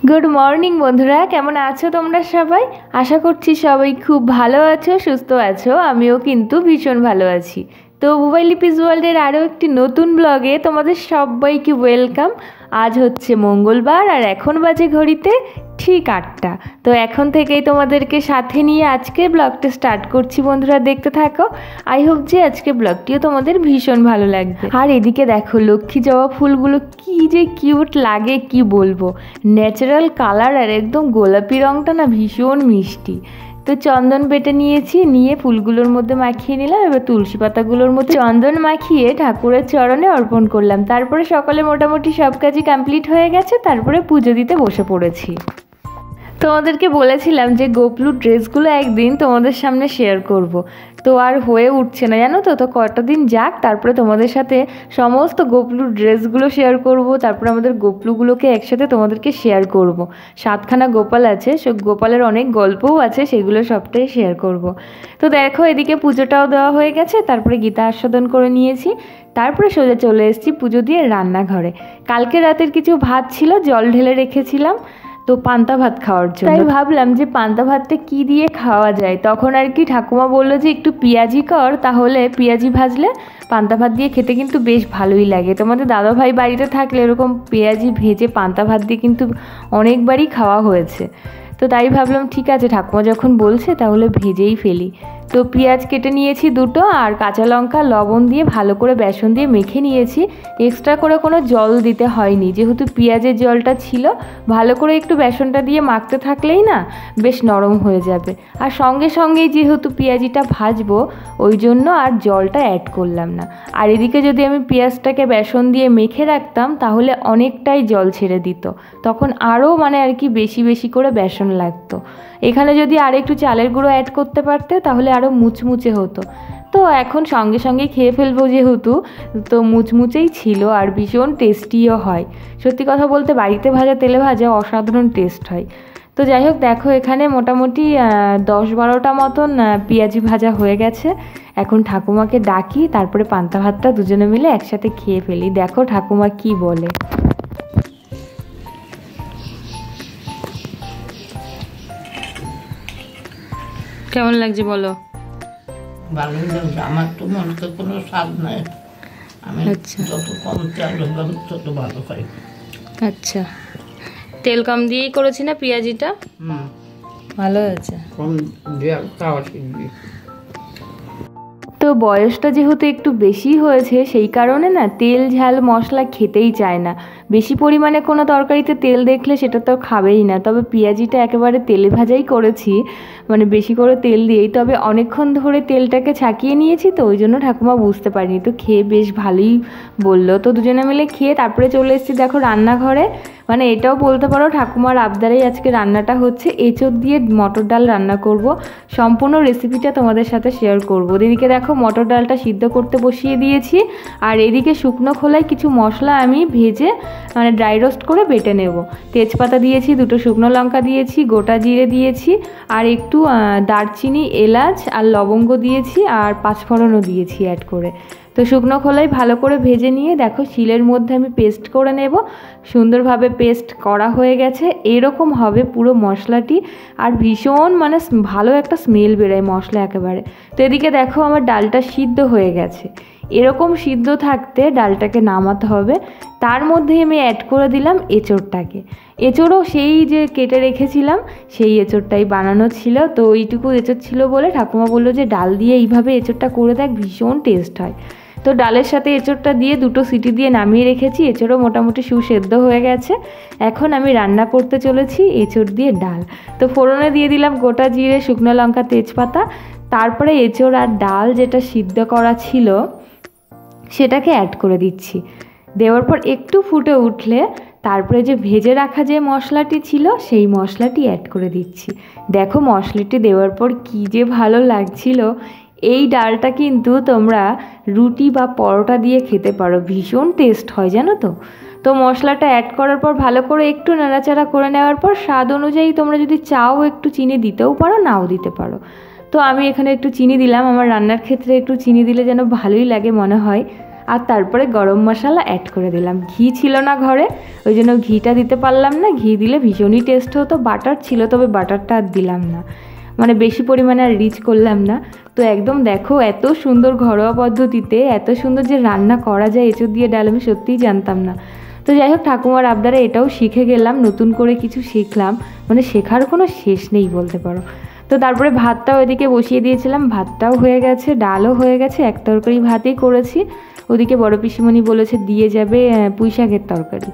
Good morning বন্ধুরা, কেমন আছো তোমরা সবাই? আশা করছি সবাই খুব ভালো আছো, সুস্থ আছো। আমিও কিন্তু ভীষণ ভালো আছি। তো বুবাই লিপিস ওয়ার্ল্ডের আরও একটি নতুন ব্লগে তোমাদের সবাইকে ওয়েলকাম। আজ হচ্ছে মঙ্গলবার আর এখন বাজে ঘড়িতে ঠিক 8টা। তো এখন থেকেই তোমাদেরকে সাথে নিয়ে আজকের ব্লগটা স্টার্ট করছি। বন্ধুরা দেখতে থাকো। আই হোপ যে আজকের ব্লগটিও তোমাদের ভীষণ ভালো লাগবে। আর এদিকে দেখো লক্ষ্মী জবা ফুলগুলো কি যে কিউট লাগে কি বলবো। ন্যাচারাল কালার আর একদম গোলাপি রঙটা না ভীষণ মিষ্টি। তো চন্দন বেটে নিয়েছি, নিয়ে ফুলগুলোর মধ্যে মাখিয়ে নিলাম। এবার তুলসী পাতাগুলোর মধ্যে চন্দন মাখিয়ে ঠাকুরের চরণে অর্পণ করলাম। তারপরে সকালে মোটামুটি সব কাজই কমপ্লিট হয়ে গেছে। তারপরে পুজো দিতে বসে পড়েছি। তোমাদেরকে বলেছিলাম যে গোপলু ড্রেসগুলো একদিন তোমাদের সামনে শেয়ার করব। তো আর হয়ে উঠছে না জানো তো। কটা দিন যাক, তারপরে তোমাদের সাথে সমস্ত গোপলু ড্রেসগুলো শেয়ার করব। তারপরে আমাদের গোপলুগুলোকে একসাথে তোমাদেরকে শেয়ার করব। 7খানা গোপাল আছে, সব গোপালের অনেক গল্পও আছে, সেগুলো সবটাই শেয়ার করব। তো দেখো এদিকে পুজোটাও দেওয়া হয়ে গেছে। তারপরে গীতা আস্বাদন করে নিয়েছি। তারপরে সোজা চলে এসেছি পুজো দিয়ে রান্নাঘরে। কালকে রাতের কিছু ভাত ছিল, জল ঢেলে রেখেছিলাম তো পান্তা ভাত খাওয়ার জন্য। তাই ভাবলাম যে পান্তা ভাতটা কি দিয়ে খাওয়া যায়। তখন আর কি ঠাকুমা বললো যে একটু পেঁয়াজি কর, তাহলে পেঁয়াজি ভাজলে পান্তা ভাত দিয়ে খেতে কিন্তু বেশ ভালোই লাগে। তোমাদের দাদাভাই বাড়িতে থাকলে এরকম পেঁয়াজি ভেজে পান্তা ভাত দিয়ে কিন্তু অনেকবারই খাওয়া হয়েছে। তো তাই ভাবলাম ঠিক আছে, ঠাকুমা যখন বলছে তাহলে ভেজেই ফেলি। তো পেঁয়াজ কেটে নিয়েছি 2টো, আর কাঁচা লঙ্কা লবণ দিয়ে ভালো করে বেসন দিয়ে মেখে নিয়েছি। এক্সট্রা করে কোনো জল দিতে হয়নি, যেহেতু পেঁয়াজের জলটা ছিল। ভালো করে একটু বেসনটা দিয়ে মাখতে থাকলেই না বেশ নরম হয়ে যাবে। আর সঙ্গে সঙ্গেই যেহেতু পেঁয়াজিটা ভাজবো, ওই জন্য আর জলটা অ্যাড করলাম না। আর এদিকে যদি আমি পেঁয়াজটাকে বেসন দিয়ে মেখে রাখতাম তাহলে অনেকটাই জল ছেড়ে দিত, তখন আরও আর কি বেশি বেশি করে বেসন লাগতো। এখানে যদি আর একটু চালের গুঁড়ো অ্যাড করতে পারতে তাহলে আরও মুচমুচে হতো। তো এখন সঙ্গে সঙ্গে খেয়ে ফেলবো যেহেতু, তো মুচমুচেই ছিল আর ভীষণ টেস্টিও হয়। সত্যি কথা বলতে বাড়িতে ভাজা তেলে ভাজা অসাধারণ টেস্ট হয়। তো যাই হোক দেখো এখানে মোটামুটি 10-12টা মতন পেঁয়াজি ভাজা হয়ে গেছে। এখন ঠাকুমাকে ডাকি, তারপরে পান্তা ভাতটা দুজনে মিলে একসাথে খেয়ে ফেলি। দেখো ঠাকুমা কি বলে। কেমন লাগছে বলো? ভালোই লাগছে। আমার তো মনে তো কোনো স্বাদ নাই। আমি যত কম তেল দেবো তত ভালো খাই। আচ্ছা, তেল কম দিয়েই করেছি না পেঁয়াজিটা? ভালো হয়েছে। কম দিয়ে খাওয়া শিখবি। তো বয়সটা যেহেতু একটু বেশি হয়েছে, সেই কারণে না তেল ঝাল মশলা খেতেই চায় না। বেশি পরিমাণে কোনো তরকারিতে তেল দেখলে সেটা তো খাবেই না। তবে পেঁয়াজিটা একেবারে তেলে ভাজাই করেছি, বেশি করে তেল দিয়েই। তবে অনেকক্ষণ ধরে তেলটাকে ছাকিয়ে নিয়েছি, তো ওই জন্য ঠাকুমা বুঝতে পারিনি। তো খেয়ে বেশ ভালোই বললো। তো দুজনে মিলে খেয়ে তারপরে চলে এসেছি দেখো রান্নাঘরে। এটাও বলতে পারো ঠাকুমার আবদারেই আজকে রান্নাটা হচ্ছে। এঁচোড় দিয়ে মটর ডাল রান্না করব। সম্পূর্ণ রেসিপিটা তোমাদের সাথে শেয়ার করব। এদিকে দেখো মটর ডালটা সিদ্ধ করতে বসিয়ে দিয়েছি। আর এদিকে শুকনো খোলায় কিছু মশলা আমি ভেজে ড্রাই রোস্ট করে বেটে নেব। তেজপাতা দিয়েছি, 2টো শুকনো লঙ্কা দিয়েছি, গোটা জিরে দিয়েছি, আর একটু দারচিনি, এলাচ আর লবঙ্গ দিয়েছি, আর 5 ফোড়নও দিয়েছি অ্যাড করে। তো শুকনো খোলায় ভালো করে ভেজে নিয়ে দেখো শিলের মধ্যে আমি পেস্ট করে নেব। সুন্দরভাবে পেস্ট করা হয়ে গেছে। এরকম হবে পুরো মশলাটি, আর ভীষণ ভালো একটা স্মেল বেরোয় মশলা একেবারে। তো এদিকে দেখো আমার ডালটা সিদ্ধ হয়ে গেছে। এরকম সিদ্ধ থাকতে ডালটাকে নামাতে হবে। তার মধ্যে আমি অ্যাড করে দিলাম এঁচোড়টাকে। এঁচোড়ও সেই যে কেটে রেখেছিলাম সেই এঁচোড়টাই বানানো ছিল। তো ওইটুকু এঁচোড় ছিল বলে ঠাকুমা বললো যে ডাল দিয়ে এইভাবে এঁচোড়টা করে দেখ, ভীষণ টেস্ট হয়। তো ডালের সাথে এঁচোড়টা দিয়ে 2টো সিটি দিয়ে নামিয়ে রেখেছি। এঁচোড়ও মোটামুটি সুসেদ্ধ হয়ে গেছে। এখন আমি রান্না করতে চলেছি এঁচোড় দিয়ে ডাল। তো ফোড়নে দিয়ে দিলাম গোটা জিরে, শুকনো লঙ্কা, তেজপাতা। তারপরে এঁচোড় আর ডাল যেটা সিদ্ধ করা ছিল সেটাকে অ্যাড করে দিচ্ছি। দেওয়ার পর একটু ফুটে উঠলে তারপরে যে ভেজে রাখা যে মশলাটি ছিল সেই মশলাটি অ্যাড করে দিচ্ছি। দেখো মশলাটি দেওয়ার পর কী যে ভালো লাগছিল। এই ডালটা কিন্তু তোমরা রুটি বা পরোটা দিয়ে খেতে পারো, ভীষণ টেস্ট হয় জানো তো। তো মশলাটা অ্যাড করার পর ভালো করে একটু নাড়াচাড়া করে নেওয়ার পর স্বাদ অনুযায়ী তোমরা যদি চাও একটু চিনি দিতেও পারো, নাও দিতে পারো। তো আমি এখানে একটু চিনি দিলাম। আমার রান্নার ক্ষেত্রে একটু চিনি দিলে যেন ভালোই লাগে মনে হয়। আর তারপরে গরম মশলা অ্যাড করে দিলাম। ঘি ছিল না ঘরে, ওই জন্য ঘিটা দিতে পারলাম না। ঘি দিলে ভীষণই টেস্ট হতো। বাটার ছিল, তবে বাটারটা আর দিলাম না, মানে বেশি পরিমাণে আর রিচ করলাম না। তো একদম দেখো এত সুন্দর ঘরোয়া পদ্ধতিতে এত সুন্দর যে রান্না করা যায় এঁচোড় দিয়ে ডাল, আমি সত্যিই জানতাম না। তো যাই হোক, ঠাকুমার আবদারে এটাও শিখে গেলাম, নতুন করে কিছু শিখলাম, মানে শেখার কোনো শেষ নেই বলতে পারো। তো তারপরে ভাতটাও ওইদিকে বসিয়ে দিয়েছিলাম, ভাতটাও হয়ে গেছে, ডালও হয়ে গেছে, এক তরকারি ভাতই করেছি। ওদিকে বড় পিসিমণি বলেছে দিয়ে যাবে পুঁই শাকের তরকারি।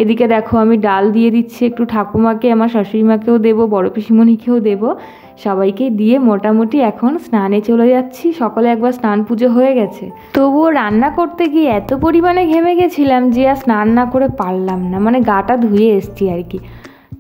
এদিকে দেখো আমি ডাল দিয়ে দিচ্ছি একটু ঠাকুমাকে, আমার শাশুড়ি মাকেও দেবো, বড় পিসিমণিকেও দেবো, সবাইকে দিয়ে মোটামুটি এখন স্নানে চলে যাচ্ছি। সকালে একবার স্নান পুজো হয়ে গেছে, তবুও রান্না করতে গিয়ে এত পরিমাণে ঘেমে গেছিলাম যে আর স্নান না করে পারলাম না, মানে গাটা ধুয়ে এসছি আর কি।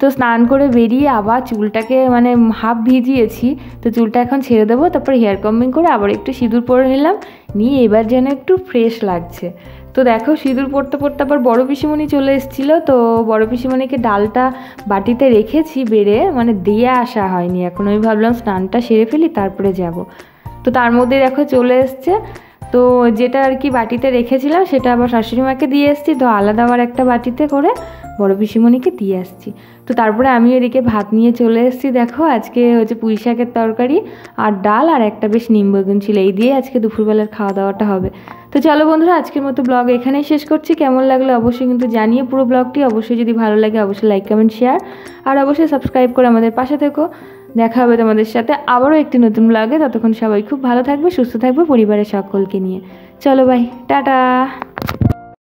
তো স্নান করে বেরিয়ে আবার চুলটাকে মানে হাফ ভিজিয়েছি, তো চুলটা এখন ছেড়ে দেবো, তারপর হেয়ার কম্বিং করে আবার একটু সিঁদুর পরে নিলাম, নিয়ে এবার যেন একটু ফ্রেশ লাগছে। তো দেখো সিঁদুর পড়তে পড়তে আবার বড় পিসিমণি চলে এসেছিলো। তো বড় পিসিমণিকে ডালটা বাটিতে রেখেছি বেড়ে, মানে দিয়ে আসা হয়নি এখন, আমি ভাবলাম স্নানটা সেরে ফেলি তারপরে যাব। তো তার মধ্যে দেখো চলে এসছে। তো যেটা আর কি বাটিতে রেখেছিলাম সেটা আবার শাশুড়ি মাকে দিয়ে এসেছি, তো আলাদা আবার একটা বাটিতে করে বড় পিসিমণিকে দিয়ে আসছি। তো তারপরে আমি এদিকে ভাত নিয়ে চলে এসেছি। দেখো আজকে হচ্ছে পুঁই শাকের তরকারি আর ডাল, আর একটা বেশ নিম বেগুন ছিল, এই দিয়ে আজকে দুপুরবেলার খাওয়া দাওয়াটা হবে। তো চলো বন্ধুরা, আজকের মতো ব্লগ এখানেই শেষ করছি। কেমন লাগলো অবশ্যই কিন্তু জানিয়ে পুরো ব্লগটি। অবশ্যই যদি ভালো লাগে অবশ্যই লাইক কমেন্ট শেয়ার আর অবশ্যই সাবস্ক্রাইব করে আমাদের পাশে থেকো। দেখা হবে তোমাদের সাথে আবারও একটি নতুন ব্লগে। ততক্ষণ সবাই খুব ভালো থাকবে, সুস্থ থাকবে পরিবারের সকলকে নিয়ে। চলো বাই, টাটা।